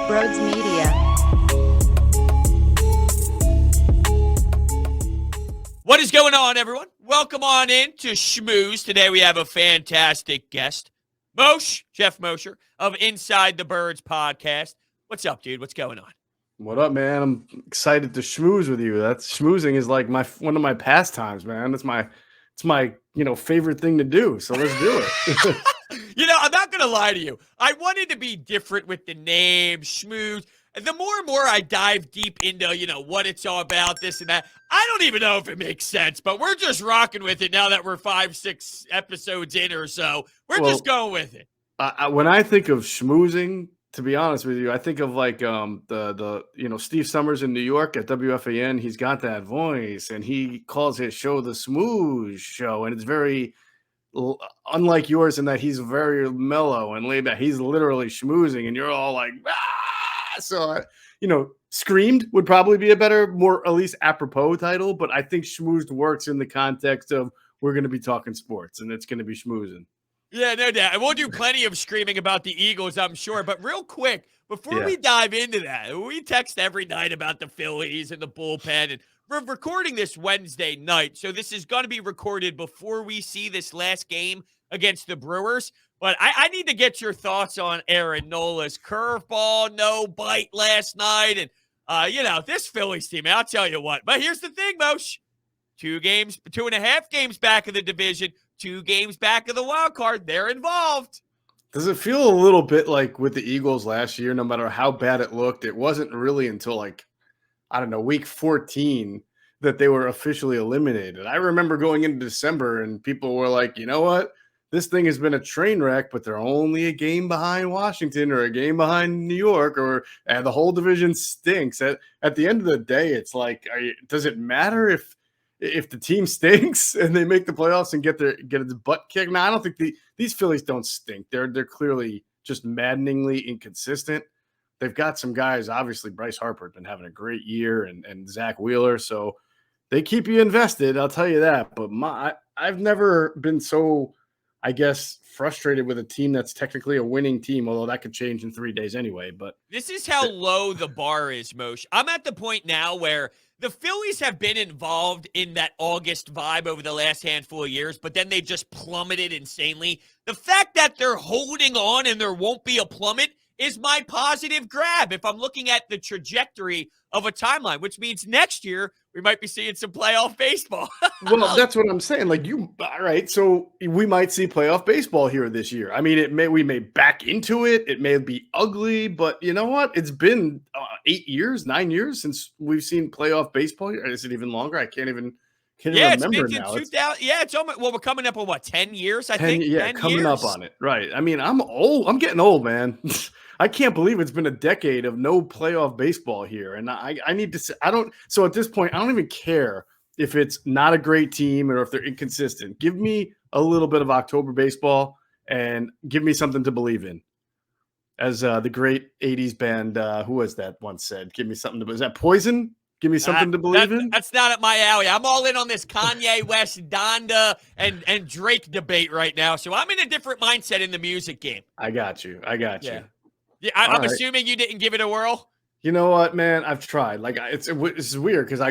Broads Media. What is going on, everyone? Welcome on in to Schmoozed. Today we have a fantastic guest, Geoff Mosher of Inside the Birds podcast. What's up, dude? What's going on? What up, man? I'm excited to schmooze with you. That's schmoozing is like one of my pastimes, man. It's my favorite thing to do. So let's do it. I'm not going to lie to you. I wanted to be different with the name, Schmooze. The more and more I dive deep into, what it's all about, this and that, I don't even know if it makes sense, but we're just rocking with it now that we're 5-6 episodes in or so. We're just going with it. When I think of schmoozing, to be honest with you, I think of like the Steve Summers in New York at WFAN. He's got that voice, and he calls his show the Smooze Show, and it's very unlike yours in that he's very mellow and laid back. He's literally schmoozing, and you're all like, ah! So Screamed would probably be a better, more at least apropos title, but I think schmoozed works in the context of we're going to be talking sports, and it's going to be schmoozing. Yeah, no doubt. And we'll do plenty of screaming about the Eagles, I'm sure. But real quick, before we dive into that, we text every night about the Phillies and the bullpen. And we're recording this Wednesday night, so this is going to be recorded before we see this last game against the Brewers. But I need to get your thoughts on Aaron Nola's curveball, no bite last night. And, this Phillies team, I'll tell you what. But here's the thing, Mosh. 2.5 games back of the division. 2 games back of the wild card. They're involved. Does it feel a little bit like with the Eagles last year, no matter how bad it looked, it wasn't really until week 14 that they were officially eliminated. I remember going into December and people were like, you know what? This thing has been a train wreck, but they're only a game behind Washington or a game behind New York, and the whole division stinks. At the end of the day, it's like, does it matter if the team stinks and they make the playoffs and get its butt kicked? No, I don't think these Phillies don't stink. They're clearly just maddeningly inconsistent. They've got some guys. Obviously, Bryce Harper has been having a great year, and Zach Wheeler. So they keep you invested. I'll tell you that. But I've never been so, I guess, frustrated with a team that's technically a winning team, although that could change in 3 days anyway. But this is how low the bar is, Moshe. I'm at the point now where the Phillies have been involved in that August vibe over the last handful of years, but then they just plummeted insanely. The fact that they're holding on and there won't be a plummet is my positive grab if I'm looking at the trajectory of a timeline, which means next year we might be seeing some playoff baseball. Well, that's what I'm saying. All right, so we might see playoff baseball here this year. I mean, we may back into it. It may be ugly, but you know what? It's been 9 years since we've seen playoff baseball here. Is it even longer? I can't even remember now. It's almost, we're coming up on 10 years, I think? 10 coming years. up on it. Right. I mean, I'm old. I'm getting old, man. I can't believe it's been a decade of no playoff baseball here. And I need to say, so at this point, I don't even care if it's not a great team or if they're inconsistent. Give me a little bit of October baseball and give me something to believe in. As the great 80s band, who was that once said, give me something is that Poison? Give me something to believe in? That's not at my alley. I'm all in on this Kanye West, Donda, and Drake debate right now. So I'm in a different mindset in the music game. I got you. Yeah, I'm assuming you didn't give it a whirl. You know what, man? I've tried. It's weird because I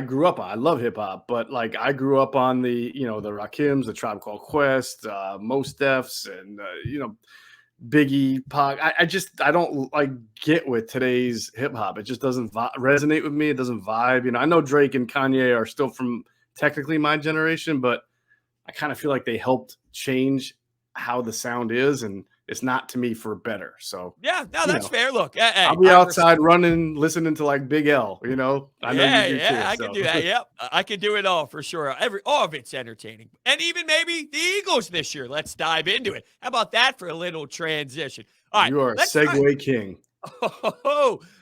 love hip hop, but I grew up on the the Rakims, the Tribe Called Quest, Mos Defs, and Biggie, Pac. I don't get with today's hip hop. It just doesn't resonate with me. It doesn't vibe. I know Drake and Kanye are still from technically my generation, but I kind of feel like they helped change how the sound is, and it's not to me for better. So yeah, no, that's fair. Look, I'll be outside running, listening to Big L. I know you do too. I can do that. Yep, I can do it all for sure. All of it's entertaining, and even maybe the Eagles this year. Let's dive into it. How about that for a little transition? All right, you are a segue king.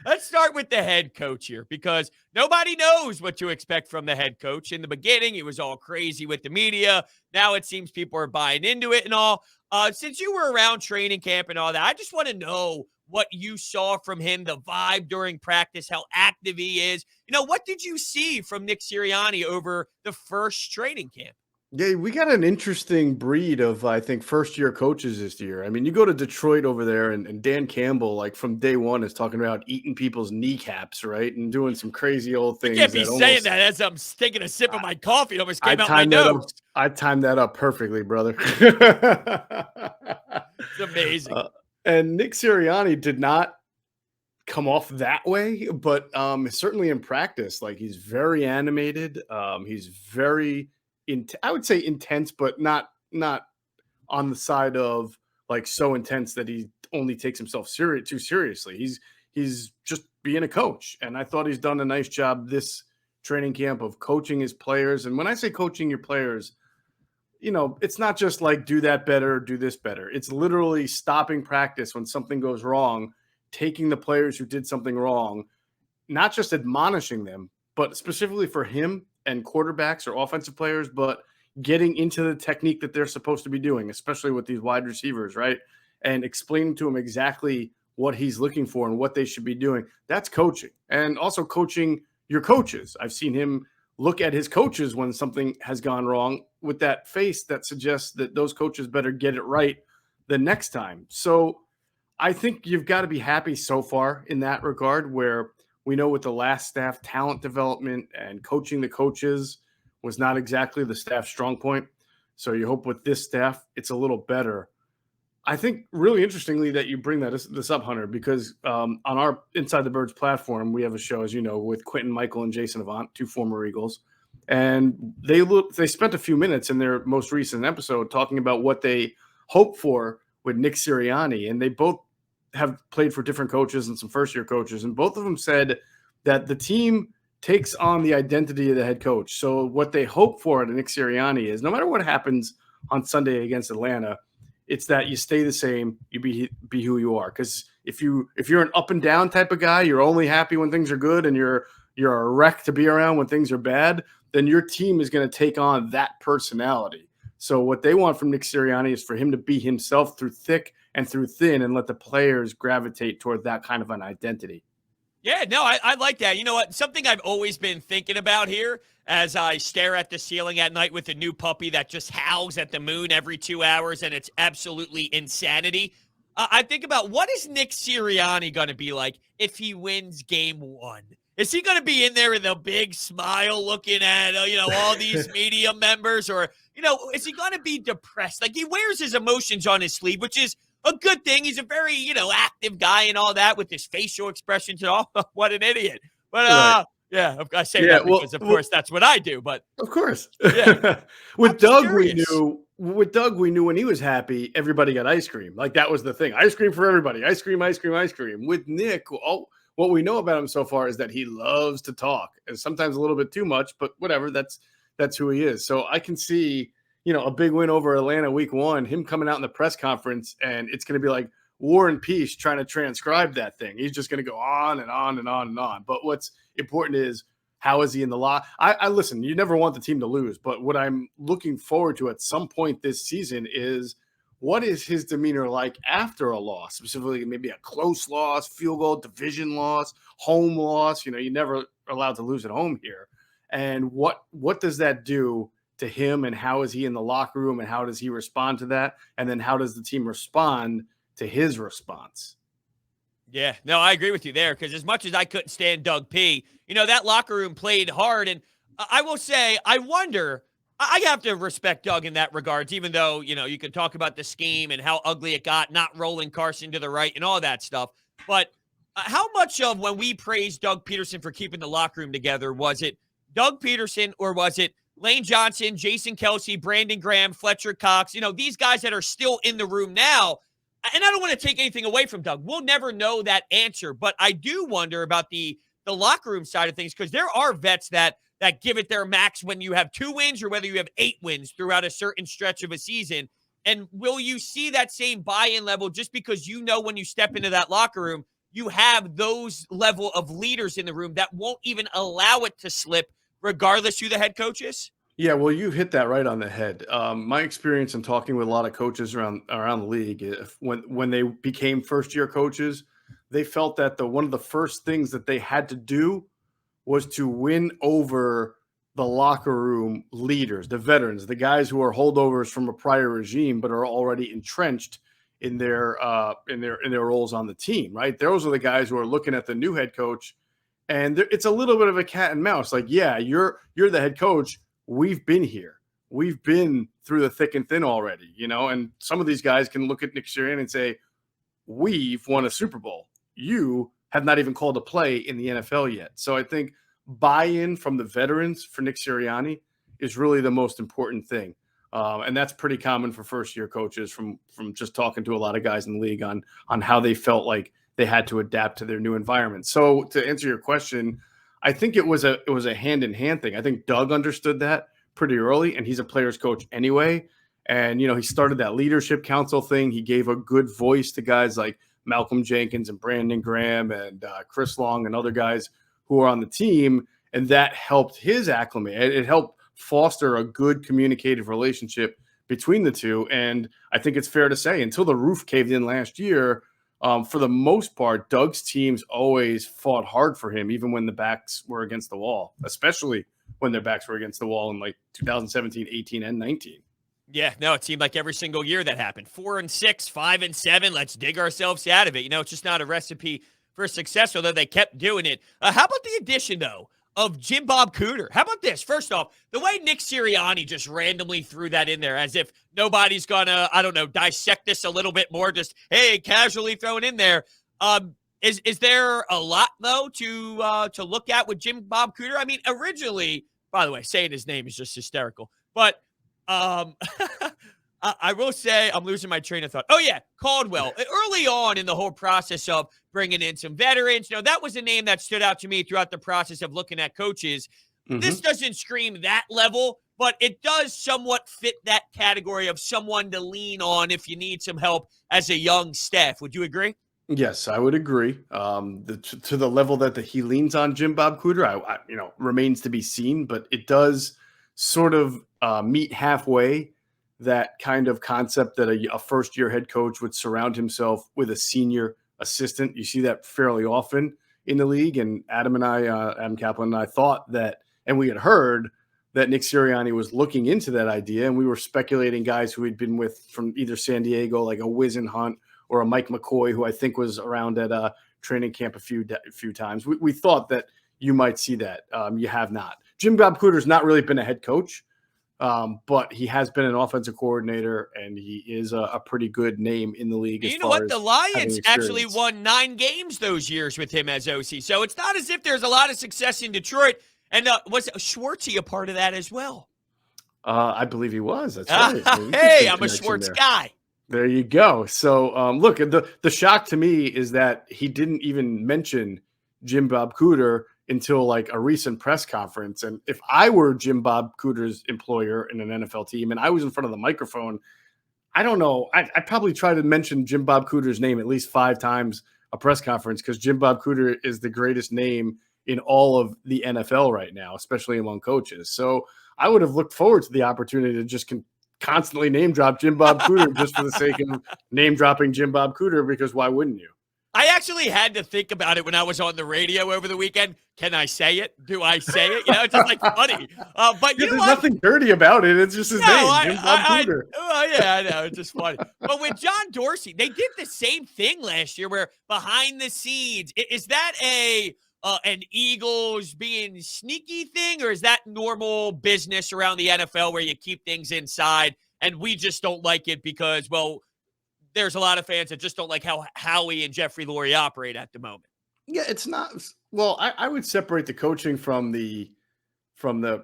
Let's start with the head coach here because nobody knows what to expect from the head coach. In the beginning, it was all crazy with the media. Now it seems people are buying into it and all. Since you were around training camp and all that, I just want to know what you saw from him, the vibe during practice, how active he is. What did you see from Nick Sirianni over the first training camp? Yeah, we got an interesting breed of, I think, first-year coaches this year. I mean, you go to Detroit over there, and Dan Campbell, like from day one, is talking about eating people's kneecaps, right, and doing some crazy old You can't things be that saying almost. that as I'm taking a sip of my coffee. It almost I came out my timed that nose. up. I timed that up perfectly, brother. It's amazing. And Nick Sirianni did not come off that way, but certainly in practice, like he's very animated. He's very, I would say intense, but not on the side of like so intense that he only takes himself too seriously. He's just being a coach, and I thought he's done a nice job this training camp of coaching his players. And when I say coaching your players, it's not just like do that better, do this better. It's literally stopping practice when something goes wrong, taking the players who did something wrong, not just admonishing them, but specifically for him and quarterbacks or offensive players, but getting into the technique that they're supposed to be doing, especially with these wide receivers, right? And explaining to them exactly what he's looking for and what they should be doing. That's coaching. And also coaching your coaches. I've seen him look at his coaches when something has gone wrong with that face that suggests that those coaches better get it right the next time. So I think you've got to be happy so far in that regard, where we know with the last staff, talent development and coaching the coaches was not exactly the staff's strong point. So you hope with this staff, it's a little better. I think really interestingly that you bring this up, Hunter, because on our Inside the Birds platform, we have a show, as you know, with Quentin Michael and Jason Avant, two former Eagles, and they spent a few minutes in their most recent episode talking about what they hope for with Nick Sirianni, and they both have played for different coaches and some first-year coaches, and both of them said that the team takes on the identity of the head coach. So what they hope for at Nick Sirianni is no matter what happens on Sunday against Atlanta, it's that you stay the same, you be who you are. Because if you're an up and down type of guy, you're only happy when things are good, and you're a wreck to be around when things are bad, then your team is going to take on that personality. So what they want from Nick Sirianni is for him to be himself through thick and through thin, and let the players gravitate toward that kind of an identity. Yeah, no, I like that. You know what? Something I've always been thinking about here as I stare at the ceiling at night with a new puppy that just howls at the moon every 2 hours, and it's absolutely insanity. I think about what is Nick Sirianni going to be like if he wins game one? Is he going to be in there with a big smile looking at, all these media members? Or, is he going to be depressed? Like, he wears his emotions on his sleeve, which is a good thing. He's a very, active guy and all that with his facial expressions and all. What an idiot. But, Right. yeah, I say that because, of course, that's what I do. But, of course. yeah. With I'm just Doug, curious. we knew when he was happy, everybody got ice cream. Like that was the thing. Ice cream for everybody. Ice cream, ice cream, ice cream. With Nick, what we know about him so far is that he loves to talk, and sometimes a little bit too much, but whatever. That's who he is. So I can see, a big win over Atlanta week one, him coming out in the press conference, and it's going to be like War and Peace trying to transcribe that thing. He's just going to go on and on and on and on. But what's important is, how is he in the lot? I listen, you never want the team to lose, but what I'm looking forward to at some point this season is, what is his demeanor like after a loss, specifically maybe a close loss, field goal, division loss, home loss. You never are allowed to lose at home here. And what does that do to him, and how is he in the locker room, and how does he respond to that? And then how does the team respond to his response? Yeah, no, I agree with you there, because as much as I couldn't stand Doug P., that locker room played hard. And I will say, I wonder, I have to respect Doug in that regards, even though, you can talk about the scheme and how ugly it got, not rolling Carson to the right and all that stuff. But how much of when we praised Doug Peterson for keeping the locker room together, was it Doug Peterson, or was it Lane Johnson, Jason Kelsey, Brandon Graham, Fletcher Cox, these guys that are still in the room now? And I don't want to take anything away from Doug. We'll never know that answer, but I do wonder about the locker room side of things, because there are vets that give it their max when you have 2 wins, or whether you have 8 wins throughout a certain stretch of a season. And will you see that same buy-in level, just because when you step into that locker room, you have those level of leaders in the room that won't even allow it to slip, regardless who the head coach is? Yeah, well, you hit that right on the head. My experience in talking with a lot of coaches around the league, when they became first year coaches, they felt that one of the first things that they had to do was to win over the locker room leaders, the veterans, the guys who are holdovers from a prior regime but are already entrenched in their roles on the team, right? Those are the guys who are looking at the new head coach, and it's a little bit of a cat and mouse. Like, yeah, you're the head coach. We've been here. We've been through the thick and thin already, and some of these guys can look at Nick Sirianni and say, we've won a Super Bowl. You have not even called a play in the NFL yet. So I think buy-in from the veterans for Nick Sirianni is really the most important thing. And that's pretty common for first-year coaches from just talking to a lot of guys in the league on how they felt like they had to adapt to their new environment. So to answer your question, I think it was a hand-in-hand thing. I think Doug understood that pretty early, and he's a player's coach anyway. And, he started that leadership council thing. He gave a good voice to guys like Malcolm Jenkins and Brandon Graham and Chris Long and other guys who are on the team. And that helped his acclimate. It helped foster a good communicative relationship between the two. And I think it's fair to say until the roof caved in last year, for the most part, Doug's teams always fought hard for him, even when the backs were against the wall, especially when their backs were against the wall in like 2017, 18, and 19. Yeah, no, it seemed like every single year that happened. 4-6, 5-7. Let's dig ourselves out of it. It's just not a recipe for success, although they kept doing it. How about the addition, though, of Jim Bob Cooter? How about this? First off, the way Nick Sirianni just randomly threw that in there as if nobody's going to, I don't know, dissect this a little bit more, just, hey, casually throw it in there. Is there a lot, though, to look at with Jim Bob Cooter? I mean, originally, by the way, saying his name is just hysterical, but I will say I'm losing my train of thought. Oh, yeah, Caldwell. Early on in the whole process of bringing in some veterans, that was a name that stood out to me throughout the process of looking at coaches. Mm-hmm. This doesn't scream that level, but it does somewhat fit that category of someone to lean on if you need some help as a young staff. Would you agree? Yes, I would agree. To the level that he leans on Jim Bob Cooter, I remains to be seen, but it does sort of meet halfway that kind of concept that a first-year head coach would surround himself with a senior assistant. You see that fairly often in the league, and Adam Kaplan and I thought that, and we had heard that Nick Sirianni was looking into that idea, and we were speculating guys who he'd been with from either San Diego, like a Wizen Hunt, or a Mike McCoy, who I think was around at training camp a few times. We thought that you might see that. You have not. Jim Bob Cooter's not really been a head coach, but he has been an offensive coordinator, and he is a pretty good name in the league. You know what? The Lions actually won 9 games those years with him as OC. So it's not as if there's a lot of success in Detroit. And was Schwartzy a part of that as well? I believe he was. That's right. Hey, I'm a Schwartz guy. There you go. So, look, the shock to me is that he didn't even mention Jim Bob Cooter until like a recent press conference. And if I were Jim Bob Cooter's employer in an NFL team and I was in front of the microphone, I don't know. I'd probably try to mention Jim Bob Cooter's name at least 5 times a press conference, because Jim Bob Cooter is the greatest name in all of the NFL right now, especially among coaches. So I would have looked forward to the opportunity to just constantly name drop Jim Bob Cooter just for the sake of name dropping Jim Bob Cooter, because why wouldn't you? I actually had to think about it when I was on the radio over the weekend. Can I say it? Do I say it? It's just like funny. But there's nothing dirty about it. It's just his name, Jim Bob Cooter. Yeah, I know. It's just funny. But with John Dorsey, they did the same thing last year where behind the scenes, is that an Eagles being sneaky thing, or is that normal business around the NFL where you keep things inside and we just don't like it because, well, there's a lot of fans that just don't like how Howie and Jeffrey Lurie operate at the moment? Yeah, it's not. Well, I would separate the coaching from the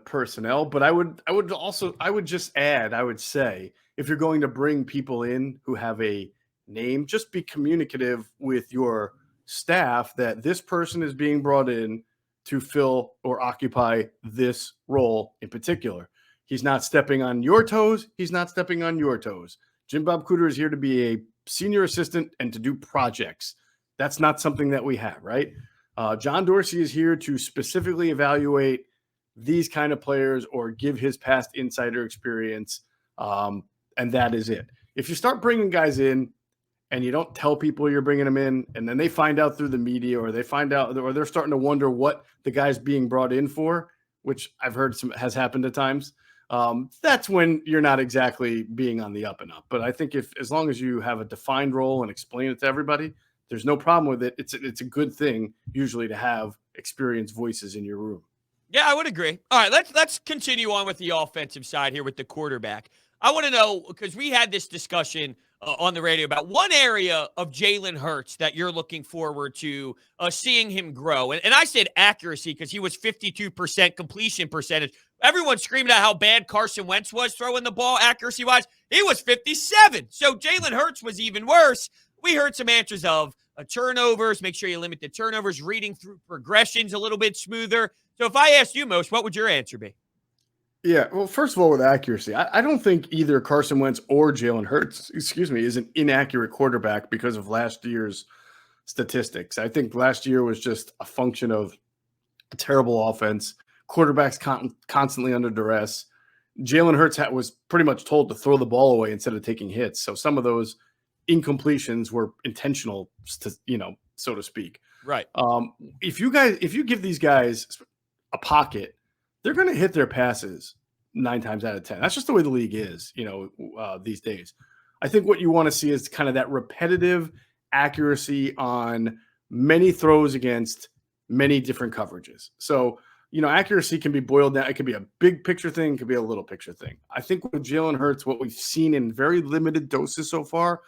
personnel, but I would just add, I would say, if you're going to bring people in who have a name, just be communicative with your staff that this person is being brought in to fill or occupy this role in particular. He's not stepping on your toes. He's not stepping on your toes. Jim Bob Cooter is here to be a senior assistant and to do projects. That's not something that we have, right? John Dorsey is here to specifically evaluate these kind of players or give his past insider experience, and that is it. If you start bringing guys in and you don't tell people you're bringing them in, and then they find out through the media, or they find out, or they're starting to wonder what the guy's being brought in for, which I've heard has happened at times, that's when you're not exactly being on the up and up. But I think as long as you have a defined role and explain it to everybody, there's no problem with it. It's a good thing usually to have experienced voices in your room. Yeah, I would agree. All right, let's continue on with the offensive side here with the quarterback. I want to know, because we had this discussion on the radio about one area of Jalen Hurts that you're looking forward to seeing him grow. And I said accuracy because he was 52% completion percentage. Everyone screamed out how bad Carson Wentz was throwing the ball accuracy-wise. He was 57. So Jalen Hurts was even worse. We heard some answers of turnovers, make sure you limit the turnovers, reading through progressions a little bit smoother. So if I asked you, Moshe, what would your answer be? Yeah, well, first of all, with accuracy, I don't think either Carson Wentz or Jalen Hurts, is an inaccurate quarterback because of last year's statistics. I think last year was just a function of a terrible offense, quarterbacks constantly under duress. Jalen Hurts was pretty much told to throw the ball away instead of taking hits. So some of those incompletions were intentional, so to speak. Right. If you give these guys a pocket, they're going to hit their passes 9 times out of 10. That's just the way the league is, these days. I think what you want to see is kind of that repetitive accuracy on many throws against many different coverages. So, accuracy can be boiled down. It could be a big picture thing. It could be a little picture thing. I think with Jalen Hurts, what we've seen in very limited doses so far,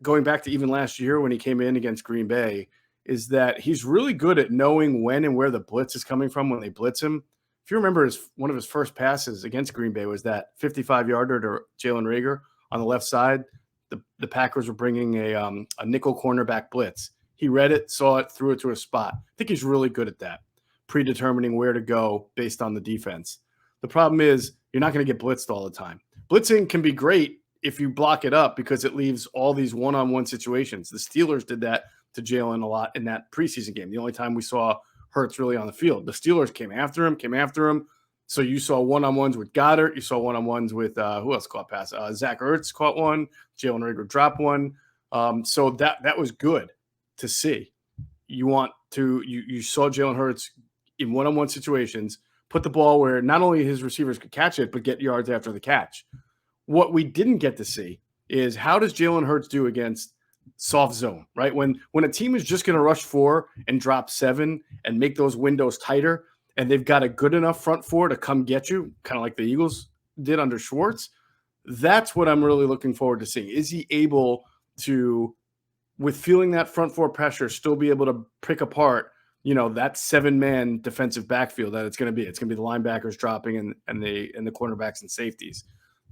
going back to even last year when he came in against Green Bay, is that he's really good at knowing when and where the blitz is coming from when they blitz him. If you remember, one of his first passes against Green Bay was that 55-yarder to Jalen Reagor on the left side. The Packers were bringing a nickel cornerback blitz. He read it, saw it, threw it to a spot. I think he's really good at that, predetermining where to go based on the defense. The problem is you're not going to get blitzed all the time. Blitzing can be great if you block it up because it leaves all these one-on-one situations. The Steelers did that to Jalen a lot in that preseason game. The only time we saw Hurts really on the field. The Steelers came after him. So you saw one-on-ones with Goddard. You saw one-on-ones with who else caught pass? Zach Ertz caught one. Jalen Reagor dropped one. So that was good to see. You saw Jalen Hurts in one-on-one situations put the ball where not only his receivers could catch it, but get yards after the catch. What we didn't get to see is how does Jalen Hurts do against soft zone, right? When a team is just going to rush 4 and drop 7 and make those windows tighter, and they've got a good enough front 4 to come get you, kind of like the Eagles did under Schwartz, that's what I'm really looking forward to seeing. Is he able to, with feeling that front 4 pressure, still be able to pick apart, that 7-man defensive backfield that it's going to be? It's going to be the linebackers dropping and the cornerbacks and safeties.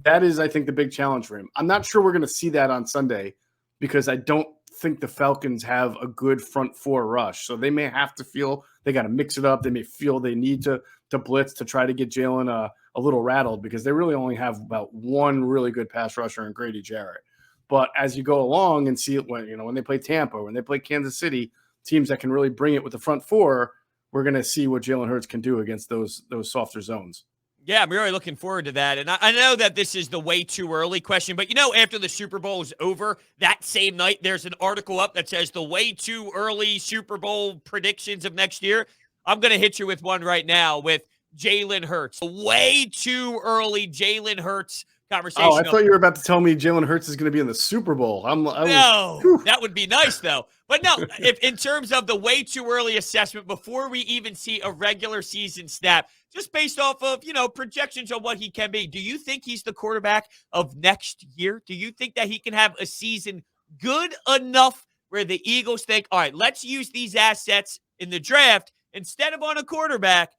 That is, I think, the big challenge for him. I'm not sure we're going to see that on Sunday, because I don't think the Falcons have a good front 4 rush. So they may have to feel they got to mix it up. They may feel they need to blitz to try to get Jalen a little rattled, because they really only have about one really good pass rusher in Grady Jarrett. But as you go along and see it when they play Tampa, when they play Kansas City, teams that can really bring it with the front 4, we're going to see what Jalen Hurts can do against those softer zones. Yeah, I'm really looking forward to that. And I know that this is the way too early question, but after the Super Bowl is over, that same night, there's an article up that says the way too early Super Bowl predictions of next year. I'm going to hit you with one right now with Jalen Hurts. Way too early Jalen Hurts conversation. Oh, I thought you were about to tell me Jalen Hurts is going to be in the Super Bowl. That would be nice, though. But no, if in terms of the way too early assessment, before we even see a regular season snap, just based off of, projections on what he can be, do you think he's the quarterback of next year? Do you think that he can have a season good enough where the Eagles think, all right, let's use these assets in the draft instead of on a quarterback,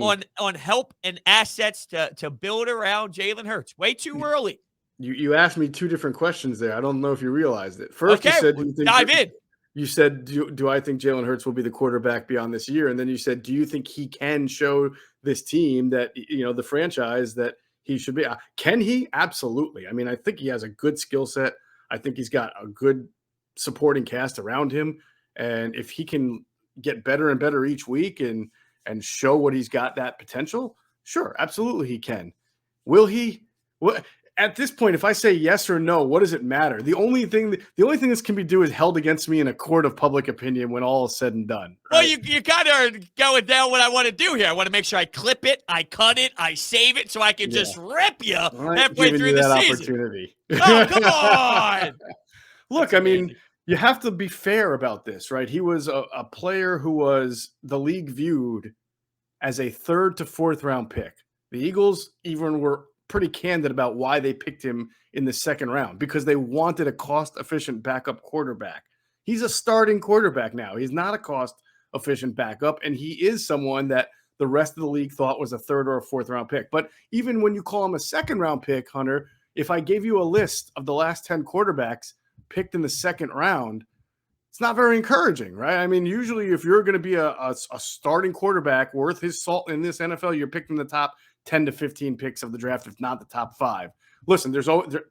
on help and assets to build around Jalen Hurts? Way too early. You asked me 2 different questions there. I don't know if you realized it. First, you said, dive in. You said, do I think Jalen Hurts will be the quarterback beyond this year? And then you said, do you think he can show this team that, the franchise that he should be? Can he? Absolutely. I mean, I think he has a good skill set. I think he's got a good supporting cast around him. And if he can get better and better each week and show what he's got that potential, sure, absolutely he can. Will he? at this point, if I say yes or no, what does it matter? The only thing this can be do is held against me in a court of public opinion when all is said and done. Right? Well, you kind of are going down what I want to do here. I want to make sure I clip it, I cut it, I save it so I can just rip you halfway through the season. Opportunity. Oh, come on. Look, I mean, you have to be fair about this, right? He was a player who was the league viewed as a 3rd to 4th round pick. The Eagles even were pretty candid about why they picked him in the 2nd round, because they wanted a cost-efficient backup quarterback. He's a starting quarterback now. He's not a cost-efficient backup, and he is someone that the rest of the league thought was a 3rd or a 4th round pick. But even when you call him a 2nd round pick, Hunter, if I gave you a list of the last 10 quarterbacks picked in the 2nd round, it's not very encouraging, right? I mean, usually if you're going to be a starting quarterback worth his salt in this NFL, you're picking the top 10 to 15 picks of the draft, if not the top 5. Listen,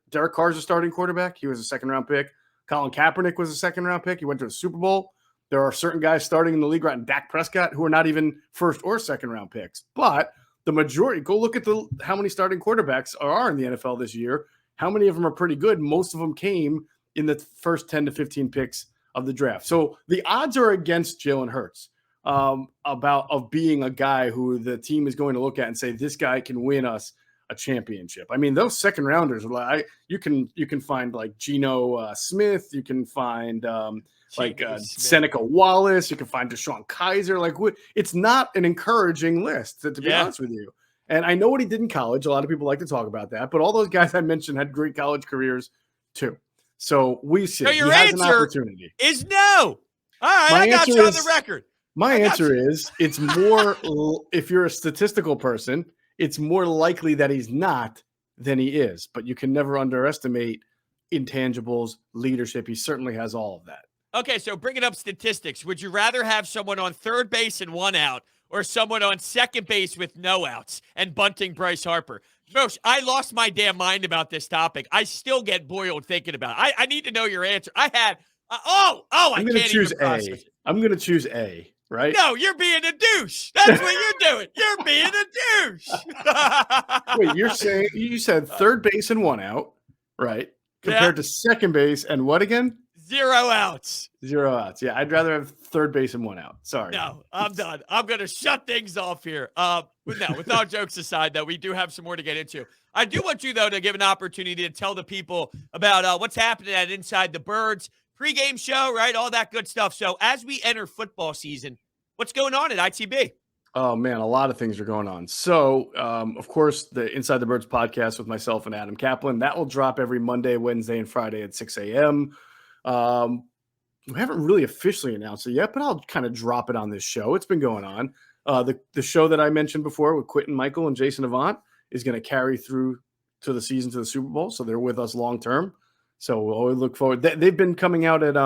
Derek Carr's a starting quarterback. He was a 2nd round pick. Colin Kaepernick was a 2nd round pick. He went to a Super Bowl. There are certain guys starting in the league right now, Dak Prescott, who are not even 1st or 2nd round picks. But the majority, go look at how many starting quarterbacks are in the NFL this year. How many of them are pretty good? Most of them came in the first 10 to 15 picks of the draft. So the odds are against Jalen Hurts of being a guy who the team is going to look at and say, this guy can win us a championship. I mean, those 2nd rounders, you can find like Geno Smith, you can find Seneca Wallace, you can find Deshaun Kaiser. Like, it's not an encouraging list, to be honest with you. And I know what he did in college. A lot of people like to talk about that, but all those guys I mentioned had great college careers too. So we see. So your answer is no. All right, I got you on the record. My answer is it's more, if you're a statistical person, it's more likely that he's not than he is. But you can never underestimate intangibles, leadership. He certainly has all of that. Okay, so bringing up statistics, would you rather have someone on 3rd base and 1 out, or someone on 2nd base with no outs and bunting Bryce Harper? Mosh, I lost my damn mind about this topic. I still get boiled thinking about it. I need to know your answer. I had I'm going to choose A. I'm going to choose A. Right? No, you're being a douche. That's what you're doing. You're being a douche. Wait, you said 3rd base and 1 out, right? Compared to 2nd base and what again? 0 outs. 0 outs. Yeah, I'd rather have 3rd base and 1 out. Sorry. No, I'm done. I'm going to shut things off here. With all jokes aside, though, we do have some more to get into. I do want you, though, to give an opportunity to tell the people about what's happening at Inside the Birds. Pre-game show, right? All that good stuff. So as we enter football season, what's going on at ITB? Oh, man, a lot of things are going on. So, of course, the Inside the Birds podcast with myself and Adam Kaplan, that will drop every Monday, Wednesday, and Friday at 6 a.m. We haven't really officially announced it yet, but I'll kind of drop it on this show. It's been going on. The show that I mentioned before with Quentin Michael and Jason Avant is going to carry through to the season, to the Super Bowl. So they're with us long term. So we'll always look forward. They've been coming out at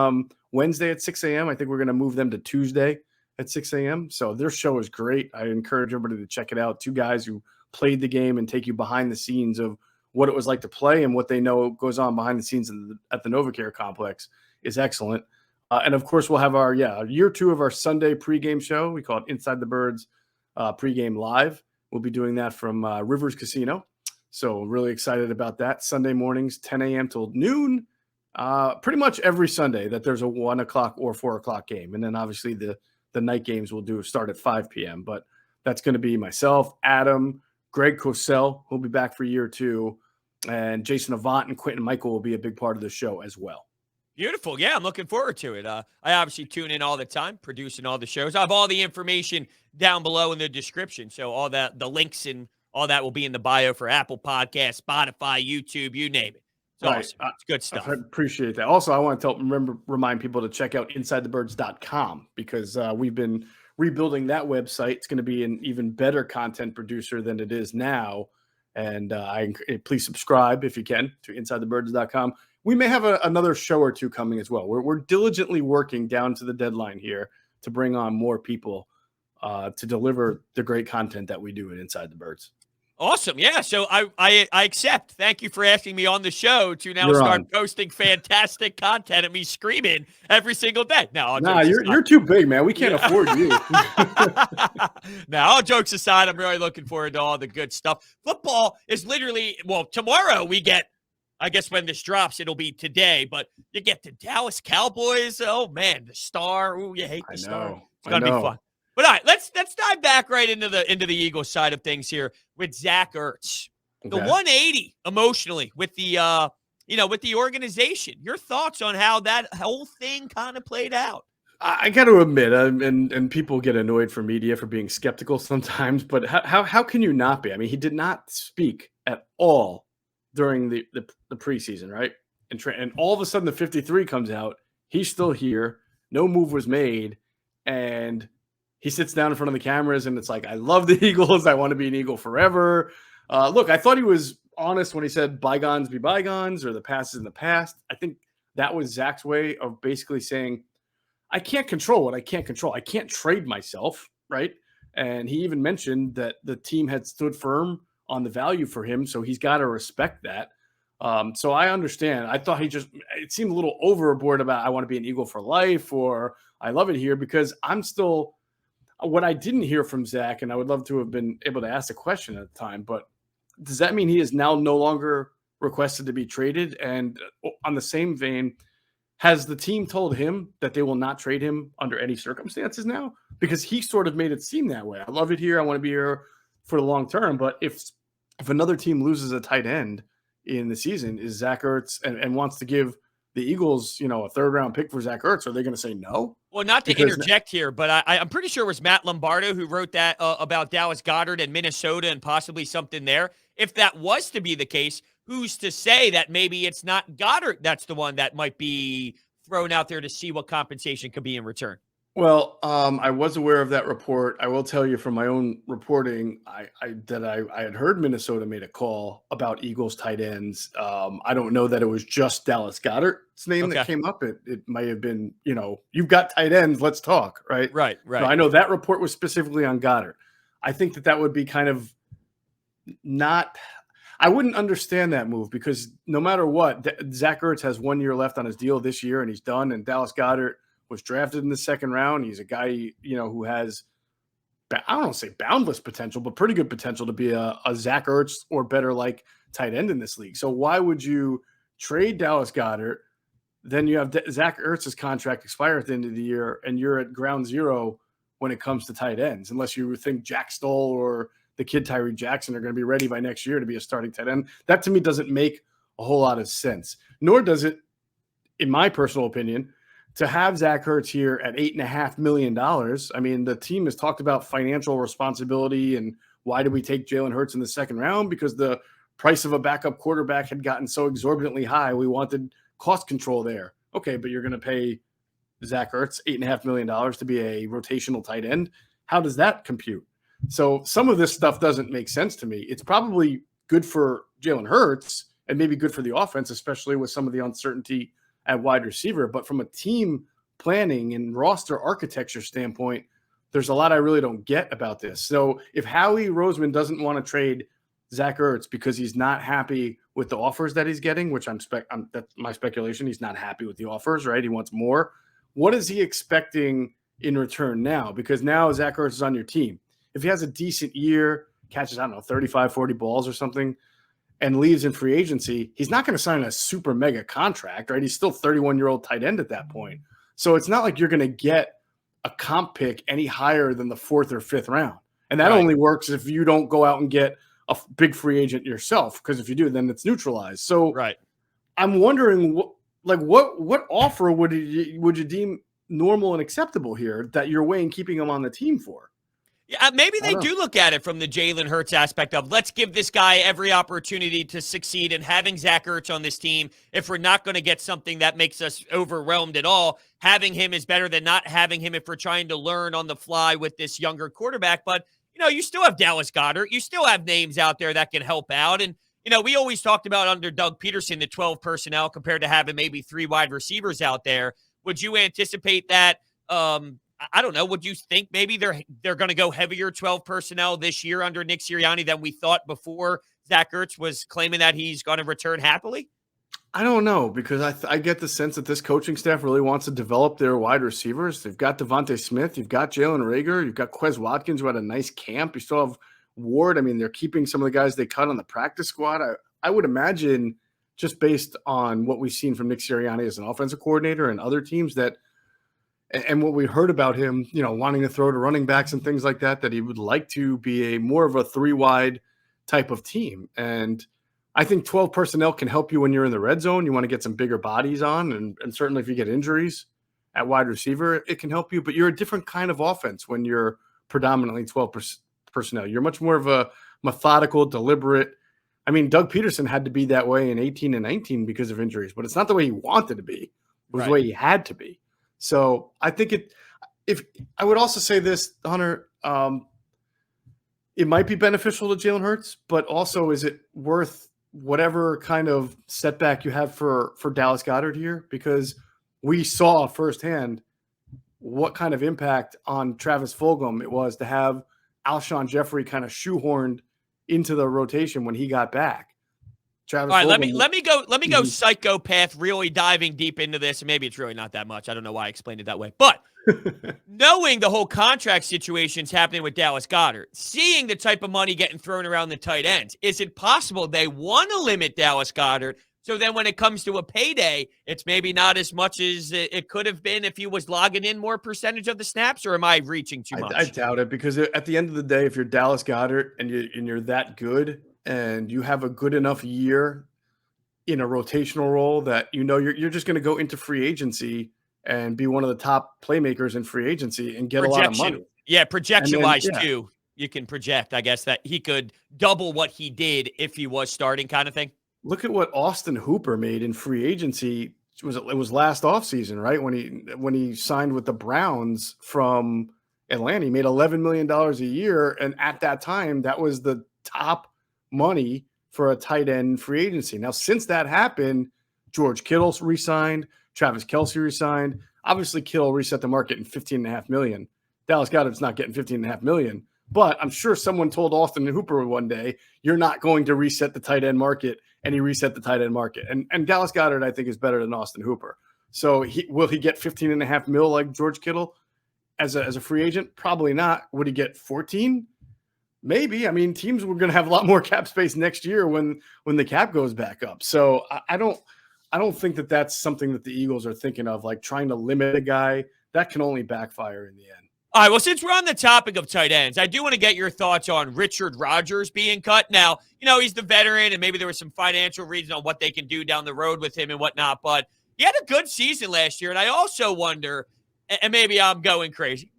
Wednesday at 6 a.m. I think we're going to move them to Tuesday at 6 a.m. So their show is great. I encourage everybody to check it out. 2 guys who played the game and take you behind the scenes of what it was like to play and what they know goes on behind the scenes at the NovaCare complex is excellent. And of course, we'll have our year 2 of our Sunday pregame show. We call it Inside the Birds pregame live. We'll be doing that from Rivers Casino. So really excited about that. Sunday mornings, 10 a.m. till noon. Pretty much every Sunday that there's a 1 o'clock or 4 o'clock game. And then obviously the night games will start at 5 p.m. But that's going to be myself, Adam, Greg Cosell, who'll be back for year 2. And Jason Avant and Quentin Michael will be a big part of the show as well. Beautiful. Yeah, I'm looking forward to it. I obviously tune in all the time, producing all the shows. I have all the information down below in the description. So all that, the links and all that will be in the bio for Apple Podcasts, Spotify, YouTube, you name it. It's awesome. It's good stuff. I appreciate that. Also, I want to remind people to check out InsideTheBirds.com because we've been rebuilding that website. It's going to be an even better content producer than it is now. And please subscribe if you can to InsideTheBirds.com. We may have another show or 2 coming as well. We're diligently working down to the deadline here to bring on more people to deliver the great content that we do at Inside the Birds. Awesome. Yeah. So I accept. Thank you for asking me on the show to now You're start on. posting fantastic content of me screaming every single day. Now, all Nah, jokes aside. you're too big, man. We can't Yeah. afford you. Now, all jokes aside, I'm really looking forward to all the good stuff. Football is literally, well, tomorrow we get, I guess when this drops, it'll be today, but you get the Dallas Cowboys. Oh, man, the Star. Ooh, you hate I the Star. know. It's I going to be fun. know. But all right, let's dive back right into the Eagles side of things here with Zach Ertz. The Okay. 180 emotionally with the with the organization. Your thoughts on how that whole thing kind of played out? I got to admit, and people get annoyed for media for being skeptical sometimes, but how can you not be? I mean, he did not speak at all during the preseason, right? And all of a sudden, the 53 comes out. He's still here. No move was made, and he sits down in front of the cameras, and it's like, I love the Eagles. I want to be an Eagle forever. Look, I thought he was honest when he said bygones be bygones, or the past is in the past. I think that was Zach's way of basically saying, I can't control what I can't control. I can't trade myself, right? And he even mentioned that the team had stood firm on the value for him, so he's got to respect that. So I understand. I thought it seemed a little overboard about I want to be an Eagle for life or I love it here, because I'm still, what I didn't hear from Zach, and I would love to have been able to ask the question at the time, but does that mean he is now no longer requested to be traded? And on the same vein, has the team told him that they will not trade him under any circumstances now? Because he sort of made it seem that way. I love it here. I want to be here for the long term. But if another team loses a tight end in the season, is Zach Ertz and wants to give the Eagles, a third-round pick for Zach Ertz, are they going to say no? Well, not to interject here, but I'm pretty sure it was Matt Lombardo who wrote that about Dallas Goedert and Minnesota and possibly something there. If that was to be the case, who's to say that maybe it's not Goddard that's the one that might be thrown out there to see what compensation could be in return? Well, I was aware of that report. I will tell you from my own reporting, I had heard Minnesota made a call about Eagles tight ends. I don't know that it was just Dallas Goedert's name that came up. It might have been, you've got tight ends, let's talk, right? Right. So I know that report was specifically on Goddard. I think that would be kind of not. I wouldn't understand that move, because no matter what, Zach Ertz has 1 year left on his deal this year, and he's done. And Dallas Goedert was drafted in the second round. He's a guy, who has, I don't want to say boundless potential, but pretty good potential to be a Zach Ertz or better like tight end in this league. So why would you trade Dallas Goedert? Then you have Zach Ertz's contract expire at the end of the year, and you're at ground zero when it comes to tight ends, unless you think Jack Stoll or the kid Tyree Jackson are going to be ready by next year to be a starting tight end. That to me doesn't make a whole lot of sense, nor does it, in my personal opinion, to have Zach Ertz here at $8.5 million. I mean, the team has talked about financial responsibility and why did we take Jalen Hurts in the second round? Because the price of a backup quarterback had gotten so exorbitantly high. We wanted cost control there. Okay, but you're going to pay Zach Ertz $8.5 million to be a rotational tight end. How does that compute? So some of this stuff doesn't make sense to me. It's probably good for Jalen Hurts and maybe good for the offense, especially with some of the uncertainty at wide receiver. But from a team planning and roster architecture standpoint, there's a lot I really don't get about this. So if Howie Roseman doesn't want to trade Zach Ertz because he's not happy with the offers that he's getting, which that's my speculation. He's not happy with the offers, right? He wants more. What is he expecting in return now? Because now Zach Ertz is on your team. If he has a decent year, catches, 35, 40 balls or something, and leaves in free agency, he's not going to sign a super mega contract, right? He's still 31-year-old tight end at that point. So it's not like you're going to get a comp pick any higher than the 4th or 5th round. And that only works if you don't go out and get a big free agent yourself, because if you do, then it's neutralized. So I'm wondering what offer would you deem normal and acceptable here that you're weighing keeping him on the team for? Yeah, maybe they do look at it from the Jalen Hurts aspect of, let's give this guy every opportunity to succeed, and having Zach Ertz on this team, if we're not going to get something that makes us overwhelmed at all, having him is better than not having him if we're trying to learn on the fly with this younger quarterback. But, you still have Dallas Goedert. You still have names out there that can help out. And, we always talked about under Doug Peterson, the 12 personnel compared to having maybe 3 wide receivers out there. Would you anticipate that I don't know. Would you think maybe they're going to go heavier 12 personnel this year under Nick Sirianni than we thought before Zach Ertz was claiming that he's going to return happily? I don't know, because I get the sense that this coaching staff really wants to develop their wide receivers. They've got Devontae Smith, you've got Jalen Reagor, you've got Quez Watkins, who had a nice camp. You still have Ward. I mean, they're keeping some of the guys they cut on the practice squad. I would imagine, just based on what we've seen from Nick Sirianni as an offensive coordinator and other teams, that and what we heard about him, wanting to throw to running backs and things like that, that he would like to be more of a 3-wide type of team. And I think 12 personnel can help you when you're in the red zone. You want to get some bigger bodies on, and certainly if you get injuries at wide receiver, it can help you. But you're a different kind of offense when you're predominantly 12 personnel. You're much more of a methodical, deliberate. I mean, Doug Peterson had to be that way in 18 and 19 because of injuries, but it's not the way he wanted to be. It was the way he had to be. So I think if I would also say this, Hunter, it might be beneficial to Jalen Hurts, but also, is it worth whatever kind of setback you have for Dallas Goedert here? Because we saw firsthand what kind of impact on Travis Fulgham it was to have Alshon Jeffrey kind of shoehorned into the rotation when he got back. Travis. All right, let me go psychopath, really diving deep into this, and maybe it's really not that much. I don't know why I explained it that way. But knowing the whole contract situation's happening with Dallas Goedert, seeing the type of money getting thrown around the tight ends, is it possible they want to limit Dallas Goedert so then when it comes to a payday, it's maybe not as much as it could have been if he was logging in more percentage of the snaps, or am I reaching too much? I doubt it, because at the end of the day, if you're Dallas Goedert and you're that good, and you have a good enough year in a rotational role, that you're just going to go into free agency and be one of the top playmakers in free agency and get a lot of money. Yeah, projection-wise, too. You can project, I guess, that he could double what he did if he was starting, kind of thing. Look at what Austin Hooper made in free agency. It was last offseason, right? When he signed with the Browns from Atlanta, he made $11 million a year. And at that time, that was the top money for a tight end free agency. Now, since that happened, George Kittle re-signed, Travis Kelce re-signed. Obviously, Kittle reset the market in $15.5 million. Dallas Goedert's not getting $15.5 million, but I'm sure someone told Austin Hooper one day, you're not going to reset the tight end market, and he reset the tight end market. And Dallas Goedert, I think, is better than Austin Hooper. So will he get $15.5 million like George Kittle as a free agent? Probably not. Would he get 14? Maybe. I mean, teams were going to have a lot more cap space next year when the cap goes back up. So I don't think that that's something that the Eagles are thinking of, like trying to limit a guy. That can only backfire in the end. All right, well, since we're on the topic of tight ends, I do want to get your thoughts on Richard Rodgers being cut. Now, he's the veteran, and maybe there was some financial reason on what they can do down the road with him and whatnot, but he had a good season last year, and I also wonder, and maybe I'm going crazy,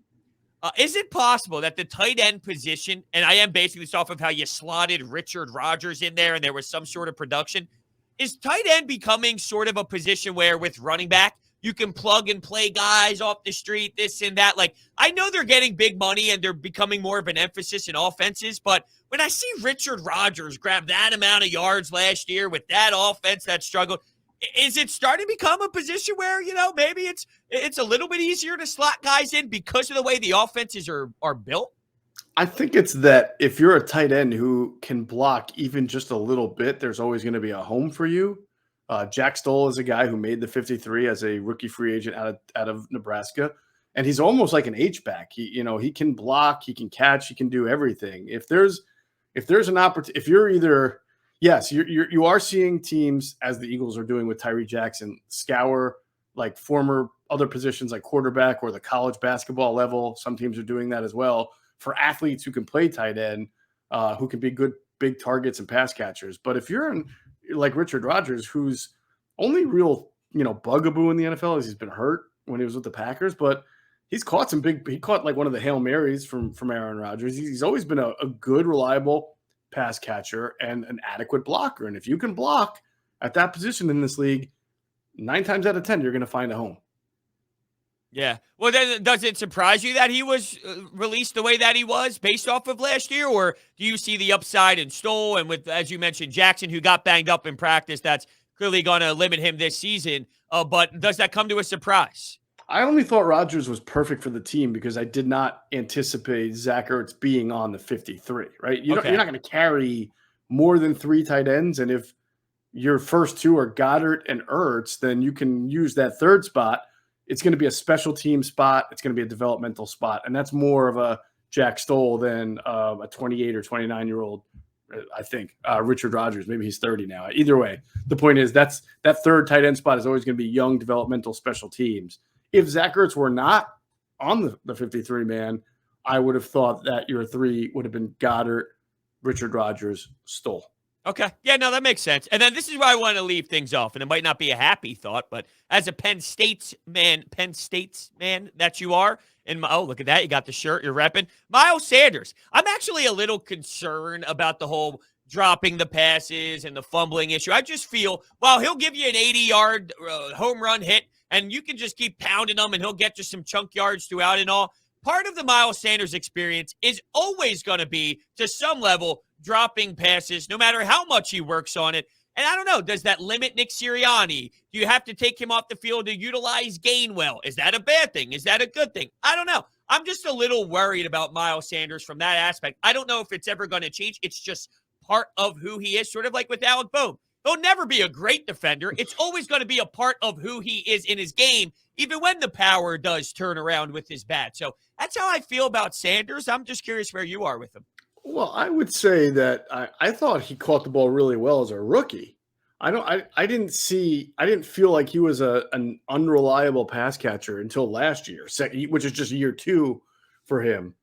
is it possible that the tight end position, and I am basing this off of how you slotted Richard Rodgers in there and there was some sort of production, is tight end becoming sort of a position where with running back, you can plug and play guys off the street, this and that? Like, I know they're getting big money and they're becoming more of an emphasis in offenses, but when I see Richard Rodgers grab that amount of yards last year with that offense that struggled, is it starting to become a position where, maybe it's a little bit easier to slot guys in because of the way the offenses are built? I think it's that if you're a tight end who can block even just a little bit, there's always going to be a home for you. Jack Stoll is a guy who made the 53 as a rookie free agent out of Nebraska, and he's almost like an H-back. He can block, he can catch, he can do everything. If there's an opportunity, if you're either yes, you are seeing teams, as the Eagles are doing with Tyree Jackson, scour like former other positions like quarterback or the college basketball level. Some teams are doing that as well for athletes who can play tight end, who can be good big targets and pass catchers. But if you're in like Richard Rodgers, whose only real bugaboo in the NFL is he's been hurt when he was with the Packers, but he caught like one of the Hail Marys from Aaron Rodgers. He's always been a good, reliable pass catcher and an adequate blocker. And if you can block at that position in this league, 9 times out of 10, you're going to find a home. Yeah. Well, then does it surprise you that he was released the way that he was based off of last year? Or do you see the upside in Stoll and with, as you mentioned, Jackson, who got banged up in practice, that's clearly going to limit him this season? But does that come to a surprise? I only thought Rodgers was perfect for the team because I did not anticipate Zach Ertz being on the 53, right? You're not going to carry more than 3 tight ends. And if your first 2 are Goddard and Ertz, then you can use that third spot. It's going to be a special team spot. It's going to be a developmental spot. And that's more of a Jack Stoll than a 28 or 29-year-old, I think, Richard Rodgers. Maybe he's 30 now. Either way, the point is that third tight end spot is always going to be young developmental special teams. If Zach Ertz were not on the 53 man, I would have thought that your 3 would have been Goddard, Richard Rodgers, Stoll. Okay. Yeah, no, that makes sense. And then this is where I want to leave things off. And it might not be a happy thought, but as a Penn State's man that you are, and oh, look at that. You got the shirt you're repping. Miles Sanders. I'm actually a little concerned about the whole dropping the passes and the fumbling issue. I just feel, well, he'll give you an 80-yard home run hit, and you can just keep pounding them, and he'll get you some chunk yards throughout and all. Part of the Miles Sanders experience is always going to be, to some level, dropping passes, no matter how much he works on it. And I don't know, does that limit Nick Sirianni? Do you have to take him off the field to utilize Gainwell? Is that a bad thing? Is that a good thing? I don't know. I'm just a little worried about Miles Sanders from that aspect. I don't know if it's ever going to change. It's just part of who he is, sort of like with Alec Bohm. He'll never be a great defender. It's always going to be a part of who he is in his game, even when the power does turn around with his bat. So that's how I feel about Sanders. I'm just curious where you are with him. Well, I would say that I thought he caught the ball really well as a rookie. I didn't feel like he was an unreliable pass catcher until last year, which is just year 2 for him.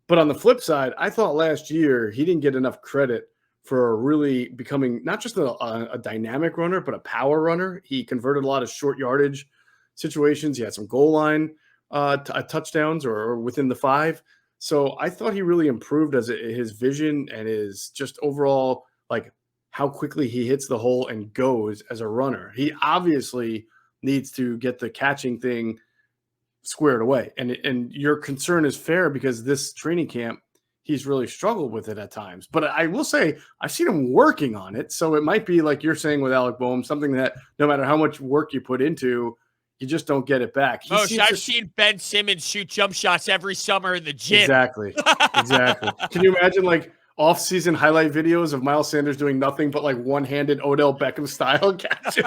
But on the flip side, I thought last year he didn't get enough credit for really becoming not just a dynamic runner, but a power runner. He converted a lot of short yardage situations. He had some goal line touchdowns or within the 5. So I thought he really improved as his vision and his just overall, like how quickly he hits the hole and goes as a runner. He obviously needs to get the catching thing squared away. And your concern is fair because this training camp, he's really struggled with it at times. But I will say I've seen him working on it. So it might be like you're saying with Alec Bohm, something that no matter how much work you put into, you just don't get it back. I've seen Ben Simmons shoot jump shots every summer in the gym. Exactly. Can you imagine like off-season highlight videos of Miles Sanders doing nothing but like one-handed Odell Beckham style catches?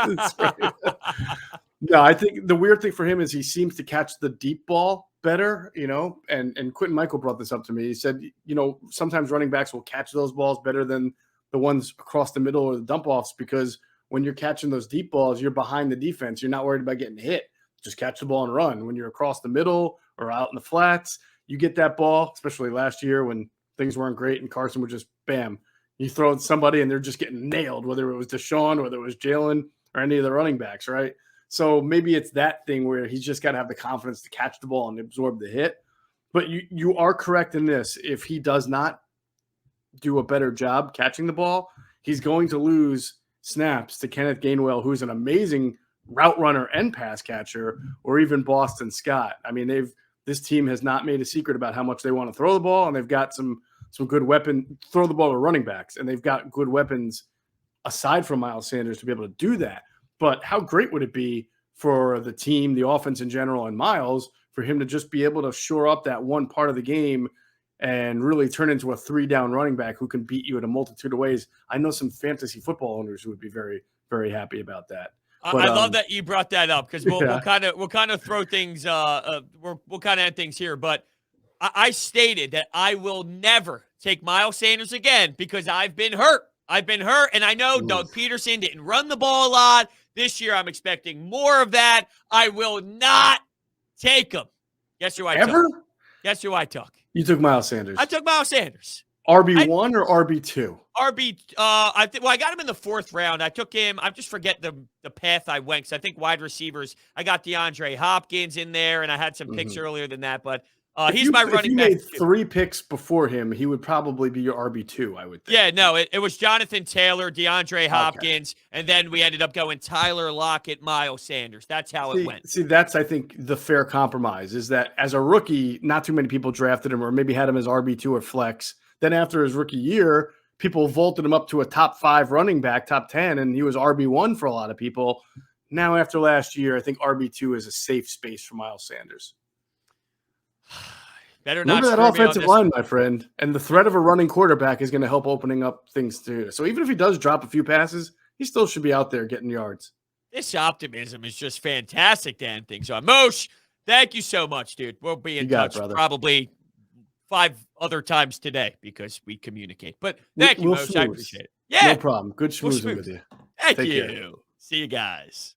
No, I think the weird thing for him is he seems to catch the deep ball better, and Quentin Michael brought this up to me. He said, sometimes running backs will catch those balls better than the ones across the middle or the dump offs because when you're catching those deep balls, you're behind the defense. You're not worried about getting hit. Just catch the ball and run. When you're across the middle or out in the flats, you get that ball, especially last year when things weren't great and Carson would just, bam, you throw at somebody and they're just getting nailed, whether it was Deshaun, whether it was Jalen or any of the running backs, right? So maybe it's that thing where he's just got to have the confidence to catch the ball and absorb the hit. But you are correct in this. If he does not do a better job catching the ball, he's going to lose snaps to Kenneth Gainwell, who's an amazing route runner and pass catcher, or even Boston Scott. I mean, this team has not made a secret about how much they want to throw the ball, and they've got some good weapon, throw the ball to running backs, and they've got good weapons aside from Miles Sanders to be able to do that. But how great would it be for the team, the offense in general, and Miles, for him to just be able to shore up that one part of the game and really turn into a 3-down running back who can beat you in a multitude of ways. I know some fantasy football owners who would be very, very happy about that. But, I love that you brought that up because we'll kind of throw things. We'll kind of end things here. But I stated that I will never take Miles Sanders again because I've been hurt. And I know Doug Peterson didn't run the ball a lot this year. I'm expecting more of that. I will not take him. Guess who I took? Guess who I took? You took Miles Sanders. I took Miles Sanders. RB1 or RB2? I got him in the 4th round. I took him. I just forget the path I went because I think wide receivers. I got DeAndre Hopkins in there, and I had some picks earlier than that. But he's my running back. If you made 3 picks before him, he would probably be your RB2, I would think. Yeah, no, it was Jonathan Taylor, DeAndre Hopkins, and then we ended up going Tyler Lockett, Miles Sanders. That's how it went. See, that's, I think, the fair compromise is that as a rookie, not too many people drafted him or maybe had him as RB2 or flex. Then after his rookie year, people vaulted him up to a top 5 running back, top 10, and he was RB1 for a lot of people. now after last year, I think RB2 is a safe space for Miles Sanders. Better Remember not that screw me on offensive this line, one. my friend, and the threat of a running quarterback is going to help opening up things too. So even if he does drop a few passes, he still should be out there getting yards. This optimism is just fantastic to end things on. Mosh, thank you so much, dude. We'll be in touch probably 5 other times today because we communicate. But thank you, Mosh. I appreciate it. Yeah. No problem. Good schmoozing with you. Thank you. See you guys.